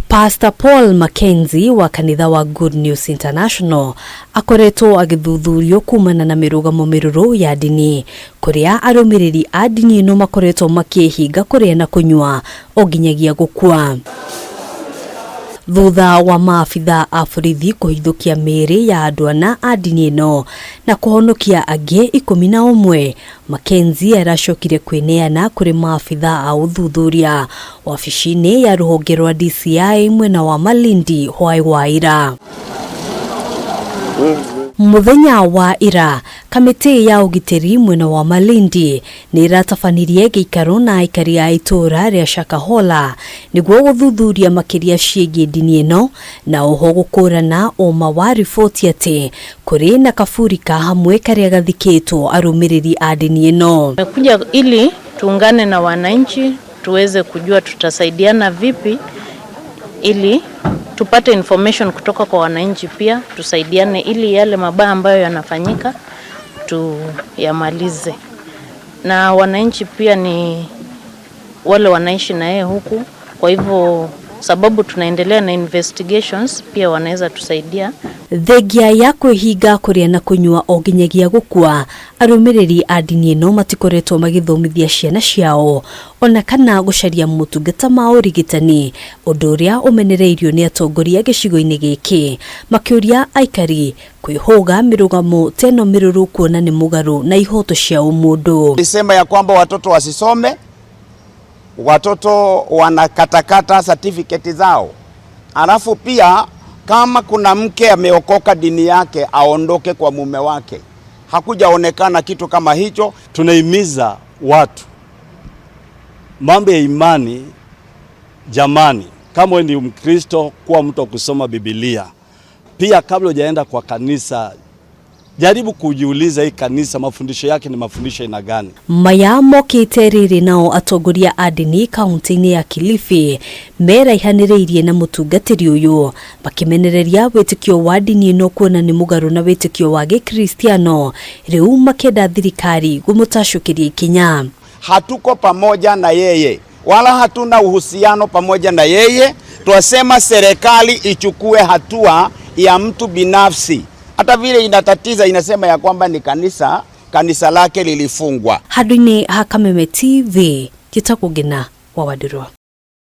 Pastor Paul MAKENZI wa kanitha wa Good News International akoretwo agithuthurio kumana na mĩrũgamo mĩrũrũ ya ndini kuria arũmĩrĩri a ndini ĩno makoretwo makĩhinga kũrĩa na kũnyua o nginyagia gũkua. Thutha wa maabithaa a borithi kũhithũkia mĩĩrĩ ya andũ ana a ndini ĩno na kũhonokia angĩ 11, MAKENZI aracokire kwĩneana kũrĩ maabithaa a ũthuthuria wabici-inĩ ya rũhonge rwa DCI mwena wa Malindi hwaĩ wa ira. Muthenya wa ira, kamĩtĩ ya ũgitĩri mwena wa Malindi nĩ ĩratabanirie gĩikaro na aikari a itũũra rĩa Shakahola nĩguo gũthuthuria makĩria ciĩgiĩ ndini ĩno na oho gũkũrana ũma wa riboti atĩ kũrĩ na kaburi ka hamwe karĩa gathikĩtwo arũmĩrĩri a ndini ĩno. Tumekuja ili tuungane na wananchi tuweze kujua tutasaidiana vipi ili tupate information kutoka kwa wananchi, pia tusaidiane ili yale mabaya ambayo yanafanyika tuyamalize. Na wananchi pia ni wale wanaishi na yeye huku, kwa hivyo sababu tunaendelea na investigations pia wanaweza tusaidia. Thengia ya kwĩhinga kũrĩa na kũnyua o nginyagia gũkua, arũmĩrĩri a ndini ĩno matikoretwo magĩthomithia ciana ciao ona kana gũcaria motungata ma ũrigitani, ũndũ ũrĩa ũmenereirio nĩ atongoria gĩcigo-inĩ gĩkĩ, makĩũria aikari kwĩhũga mĩrũgamo teno mĩrũrũ kuona nĩ mũgarũ na ihoto cia ũmũndũ. Nisema ya kwamba watoto wasisome, watoto wanakatakata certificate zao. Alafu pia kama kuna mke ameokoka dini yake aondoke kwa mume wake. Hakujaonekana kitu kama hicho. Tunahimiza watu mambo ya imani. Jamani, kama wewe ni Mkristo, kuwa mtu wa kusoma Biblia. Pia kabla hujaenda kwa kanisa, jaribu kujiuliza hii kanisa mafundisho yake ni mafundisho ina gani. Maya MOKO-INI nao atongoria a ndini kaunti-inĩ ya Kilifi meraihanĩrĩirie na mũtungatĩri ũyũ makimenereria wĩtĩkio wa ndini ĩno kuona nĩ mũgarũ na wĩtĩkio wa Gĩkristiano, rĩu makenda thirikari gũmũtacũkĩria ikinya. Hatuko pamoja na yeye wala hatuna uhusiano pamoja na yeye. Tuasema serikali ichukue hatua ya mtu binafsi. Hata vile inatatiza inasema ya kwamba ni kanisa lake lilifungwa. Handũ-inĩ ha Kameme TV, Gĩtagũngĩna wa Wadĩrwo.